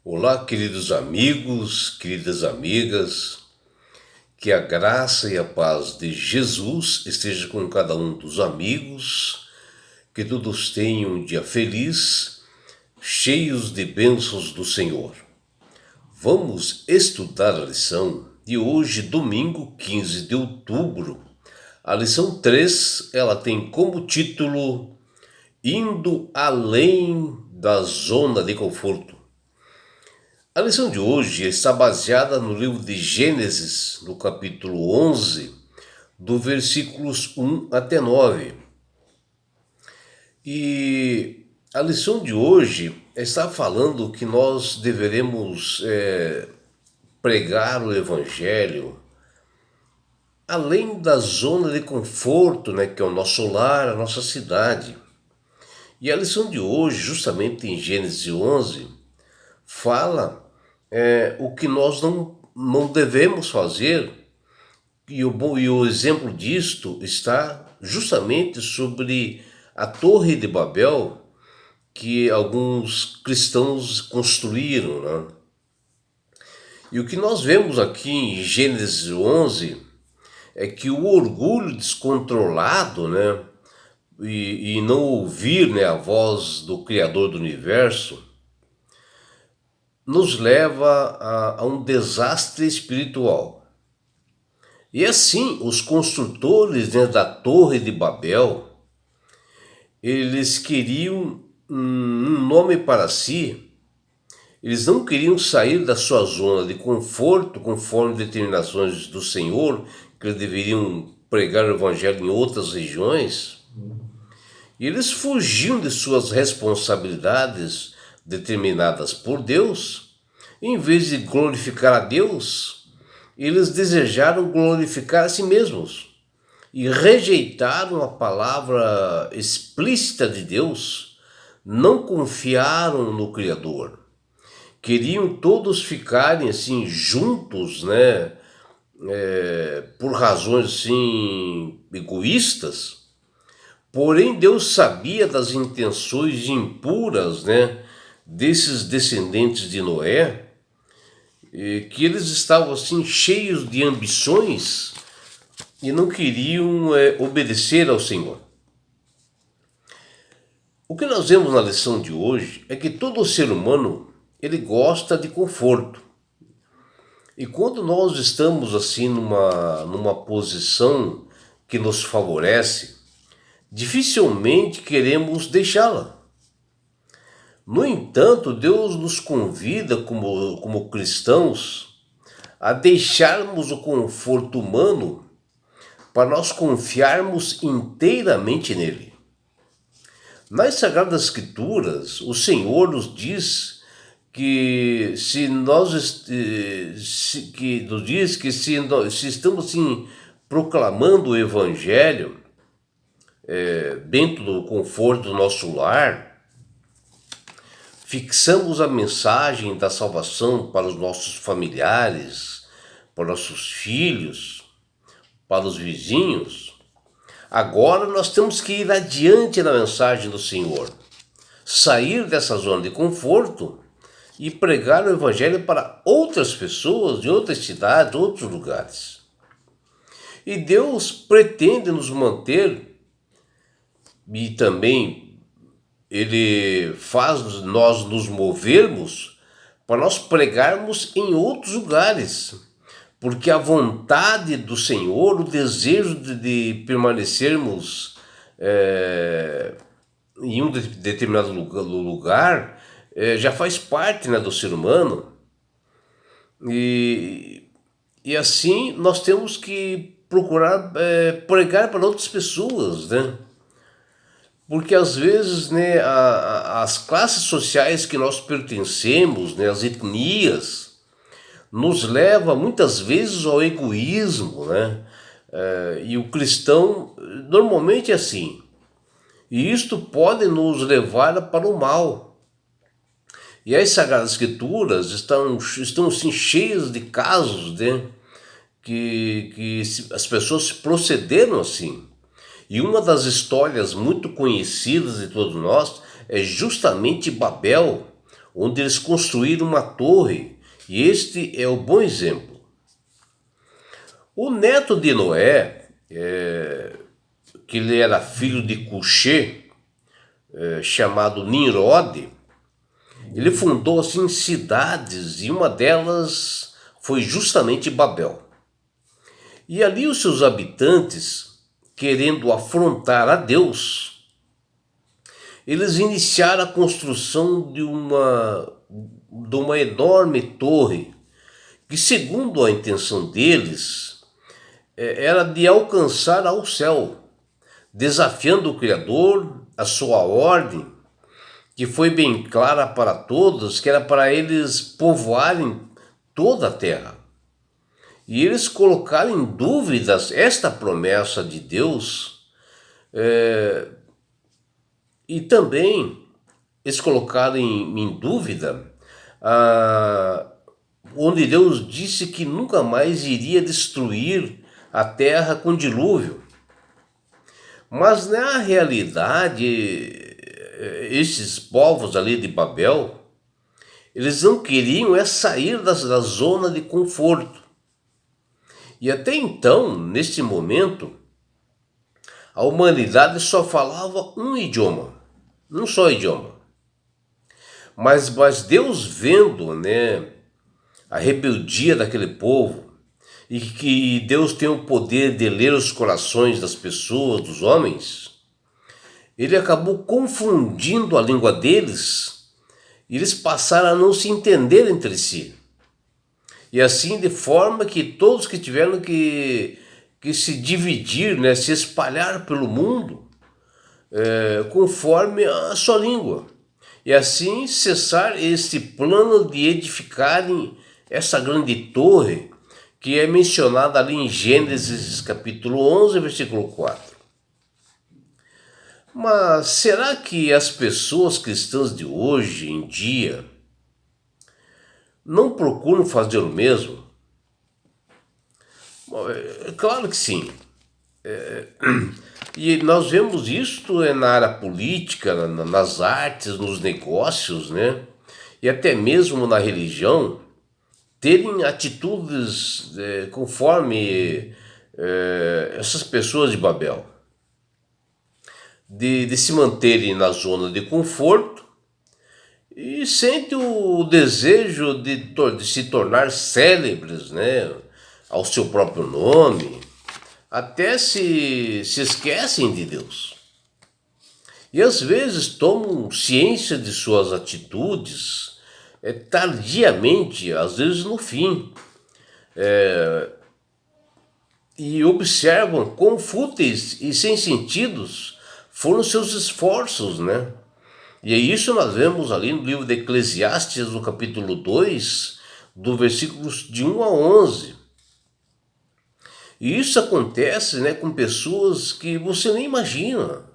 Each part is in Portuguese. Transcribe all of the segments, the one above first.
Olá, queridos amigos, queridas amigas, que a graça e a paz de Jesus esteja com cada um dos amigos, que todos tenham um dia feliz, cheios de bênçãos do Senhor. Vamos estudar a lição de hoje, domingo 15 de outubro. A lição 3, ela tem como título Indo Além da Zona de Conforto. A lição de hoje está baseada no livro de Gênesis, no capítulo 11, do versículos 1 até 9. E a lição de hoje está falando que nós deveremos pregar o Evangelho além da zona de conforto, né, que é o nosso lar, a nossa cidade. E a lição de hoje, justamente em Gênesis 11, fala o que nós não devemos fazer, e o exemplo disto está justamente sobre a Torre de Babel que alguns cristãos construíram, né? E o que nós vemos aqui em Gênesis 11 é que o orgulho descontrolado, né, e não ouvir, né, a voz do Criador do Universo nos leva a um desastre espiritual. E assim, os construtores, né, da Torre de Babel, eles queriam um nome para si. Eles não queriam sair da sua zona de conforto, conforme determinações do Senhor, que eles deveriam pregar o Evangelho em outras regiões. E eles fugiam de suas responsabilidades determinadas por Deus. Em vez de glorificar a Deus, eles desejaram glorificar a si mesmos e rejeitaram a palavra explícita de Deus, não confiaram no Criador. Queriam todos ficarem assim juntos, né? Por razões assim egoístas. Porém, Deus sabia das intenções impuras, né, desses descendentes de Noé, que eles estavam assim cheios de ambições e não queriam obedecer ao Senhor. O que nós vemos na lição de hoje é que todo ser humano ele gosta de conforto. E quando nós estamos assim numa posição que nos favorece, dificilmente queremos deixá-la. No entanto, Deus nos convida como cristãos a deixarmos o conforto humano para nós confiarmos inteiramente nele. Nas Sagradas Escrituras, o Senhor nos diz que se estamos assim proclamando o Evangelho dentro do conforto do nosso lar, fixamos a mensagem da salvação para os nossos familiares, para nossos filhos, para os vizinhos. Agora nós temos que ir adiante na mensagem do Senhor, sair dessa zona de conforto e pregar o Evangelho para outras pessoas de outras cidades, outros lugares. E Deus pretende nos manter, e também Ele faz nós nos movermos para nós pregarmos em outros lugares. Porque a vontade do Senhor, o desejo de permanecermos em um determinado lugar já faz parte, né, do ser humano. E assim nós temos que procurar pregar para outras pessoas, né? Porque às vezes, né, as classes sociais que nós pertencemos, né, as etnias, nos leva muitas vezes ao egoísmo, né? E o cristão normalmente é assim. E isto pode nos levar para o mal. E as Sagradas Escrituras estão assim, cheias de casos, né? Que as pessoas procederam assim. E uma das histórias muito conhecidas de todos nós é justamente Babel, onde eles construíram uma torre, e este é o bom exemplo. O neto de Noé, que ele era filho de Cuxê, chamado Nimrod, ele fundou assim cidades, e uma delas foi justamente Babel. E ali os seus habitantes, querendo afrontar a Deus, eles iniciaram a construção de uma enorme torre, que segundo a intenção deles, era de alcançar ao céu, desafiando o Criador, a sua ordem, que foi bem clara para todos, que era para eles povoarem toda a terra. E eles colocaram em dúvidas esta promessa de Deus, e também eles colocaram em dúvida onde Deus disse que nunca mais iria destruir a terra com dilúvio. Mas na realidade, esses povos ali de Babel, eles não queriam sair da zona de conforto. E até então, neste momento, a humanidade só falava um idioma, um só idioma. Mas Deus vendo, né, a rebeldia daquele povo, e que Deus tem o poder de ler os corações das pessoas, dos homens, ele acabou confundindo a língua deles, e eles passaram a não se entender entre si. E assim, de forma que todos que tiveram que se dividir, né, se espalhar pelo mundo, conforme a sua língua. E assim cessar este plano de edificarem essa grande torre, que é mencionada ali em Gênesis capítulo 11, versículo 4. Mas será que as pessoas cristãs de hoje em dia não procuram fazer o mesmo? Bom, claro que sim. E nós vemos isto na área política, nas artes, nos negócios, né? E até mesmo na religião, terem atitudes conforme essas pessoas de Babel, de se manterem na zona de conforto e sente o desejo de se tornar célebres, né, ao seu próprio nome, até se esquecem de Deus. E às vezes tomam ciência de suas atitudes tardiamente, às vezes no fim, e observam quão fúteis e sem sentidos foram seus esforços, né? E é isso nós vemos ali no livro de Eclesiastes, no capítulo 2, do versículos de 1 a 11. E isso acontece, né, com pessoas que você nem imagina.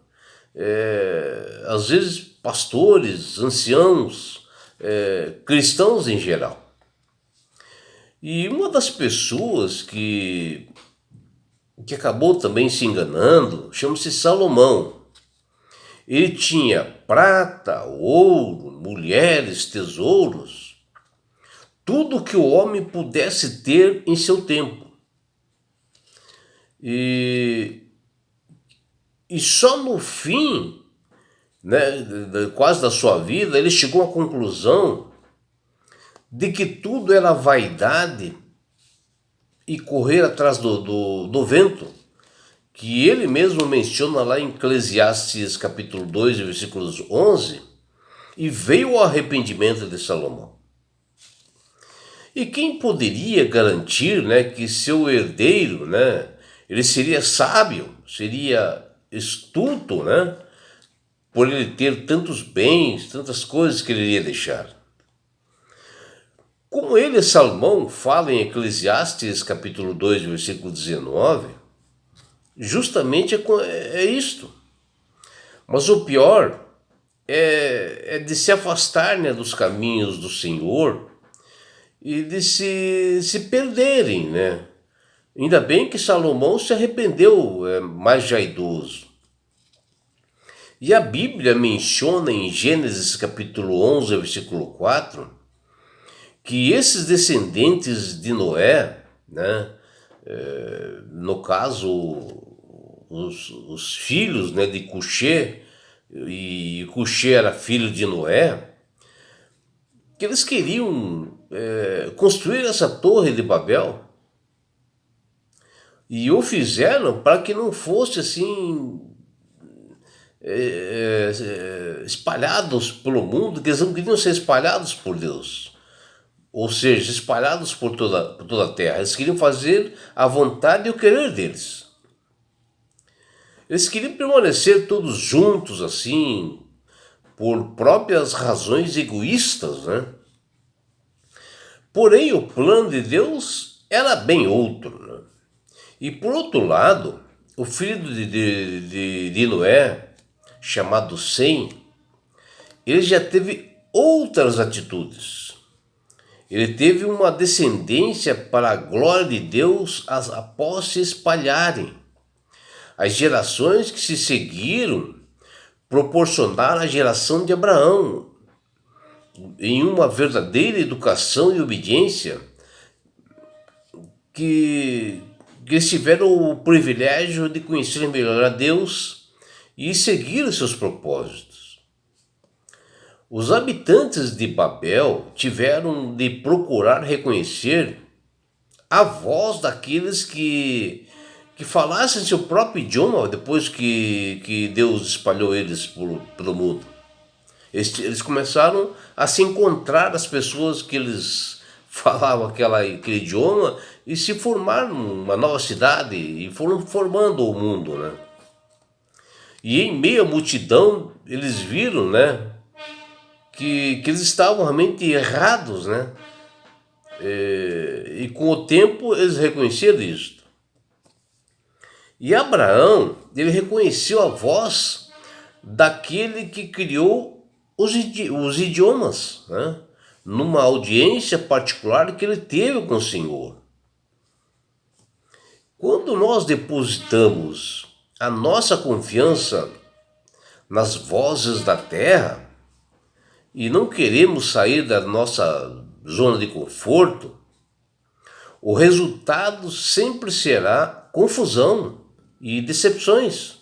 Às vezes pastores, anciãos, cristãos em geral. E uma das pessoas que acabou também se enganando chama-se Salomão. Ele tinha prata, ouro, mulheres, tesouros, tudo que o homem pudesse ter em seu tempo. E só no fim, né, quase da sua vida, ele chegou à conclusão de que tudo era vaidade e correr atrás do vento, que ele mesmo menciona lá em Eclesiastes capítulo 2, versículos 11, e veio o arrependimento de Salomão. E quem poderia garantir, né, que seu herdeiro, né, ele seria sábio, seria estulto, né, por ele ter tantos bens, tantas coisas que ele iria deixar. Como ele, Salomão, fala em Eclesiastes capítulo 2, versículo 19, justamente é isto. Mas o pior é de se afastar, né, dos caminhos do Senhor e de se perderem, né? Ainda bem que Salomão se arrependeu, mais já idoso. E a Bíblia menciona em Gênesis capítulo 11, versículo 4, que esses descendentes de Noé, né, no caso, os filhos, né, de Cuxê, e Cuxê era filho de Noé, que eles queriam construir essa torre de Babel, e o fizeram para que não fosse assim espalhados pelo mundo, que eles não queriam ser espalhados por Deus, ou seja, espalhados por toda a terra. Eles queriam fazer a vontade e o querer deles. Eles queriam permanecer todos juntos assim, por próprias razões egoístas, né? Porém, o plano de Deus era bem outro, né? E por outro lado, o filho de Noé, chamado Sem, ele já teve outras atitudes. Ele teve uma descendência para a glória de Deus após se espalharem. As gerações que se seguiram proporcionaram a geração de Abraão em uma verdadeira educação e obediência que eles tiveram o privilégio de conhecer melhor a Deus e seguir os seus propósitos. Os habitantes de Babel tiveram de procurar reconhecer a voz daqueles que falassem seu próprio idioma depois que Deus espalhou eles pelo mundo. Eles começaram a se encontrar as pessoas que eles falavam aquele idioma e se formaram uma nova cidade e foram formando o mundo, né? E em meio à multidão eles viram, né, que eles estavam realmente errados, né? E com o tempo eles reconheceram isto. E Abraão, ele reconheceu a voz daquele que criou os idiomas, né? Numa audiência particular que ele teve com o Senhor. Quando nós depositamos a nossa confiança nas vozes da terra e não queremos sair da nossa zona de conforto, o resultado sempre será confusão e decepções.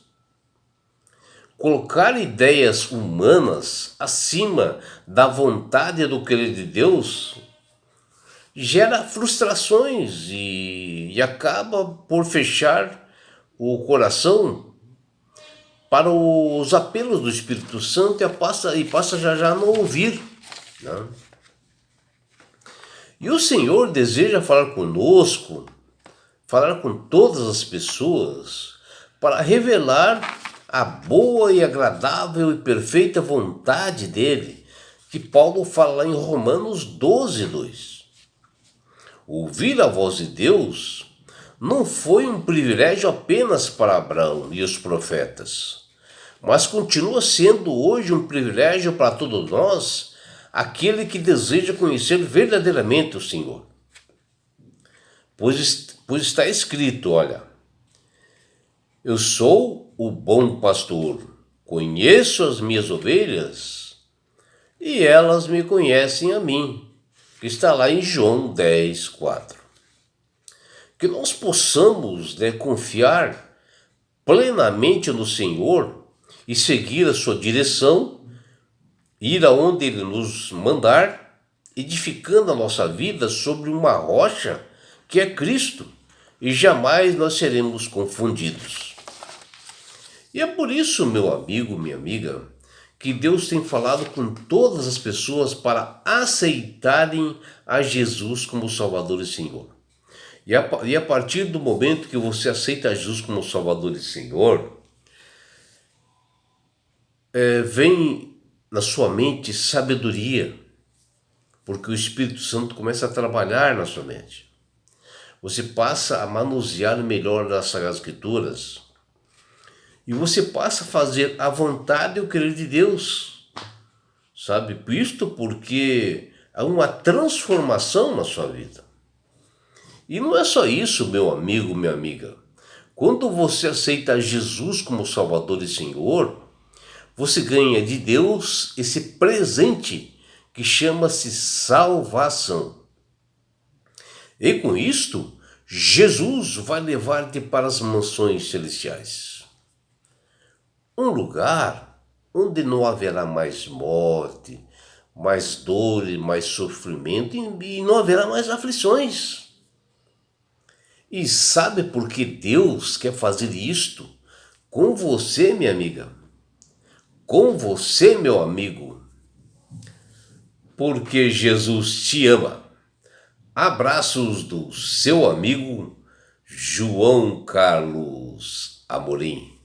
Colocar ideias humanas acima da vontade e do querer de Deus gera frustrações e acaba por fechar o coração para os apelos do Espírito Santo e passa já a não ouvir, né? E o Senhor deseja falar conosco, falar com todas as pessoas, para revelar a boa e agradável e perfeita vontade dele, que Paulo fala lá em Romanos 12:2. Ouvir a voz de Deus não foi um privilégio apenas para Abraão e os profetas, mas continua sendo hoje um privilégio para todos nós, aquele que deseja conhecer verdadeiramente o Senhor. Pois está escrito, olha, eu sou o bom pastor, conheço as minhas ovelhas e elas me conhecem a mim, que está lá em João 10:4. Que nós possamos, né, confiar plenamente no Senhor e seguir a sua direção, ir aonde Ele nos mandar, edificando a nossa vida sobre uma rocha que é Cristo, e jamais nós seremos confundidos. E é por isso, meu amigo, minha amiga, que Deus tem falado com todas as pessoas para aceitarem a Jesus como Salvador e Senhor. E a partir do momento que você aceita Jesus como Salvador e Senhor, vem na sua mente sabedoria, porque o Espírito Santo começa a trabalhar na sua mente. Você passa a manusear melhor as Sagradas Escrituras e você passa a fazer a vontade e o querer de Deus, sabe? Isto porque há uma transformação na sua vida. E não é só isso, meu amigo, minha amiga. Quando você aceita Jesus como Salvador e Senhor, você ganha de Deus esse presente que chama-se salvação. E com isto, Jesus vai levar-te para as mansões celestiais. Um lugar onde não haverá mais morte, mais dor e mais sofrimento e não haverá mais aflições. E sabe por que Deus quer fazer isto com você, minha amiga? Com você, meu amigo? Porque Jesus te ama. Abraços do seu amigo João Carlos Amorim.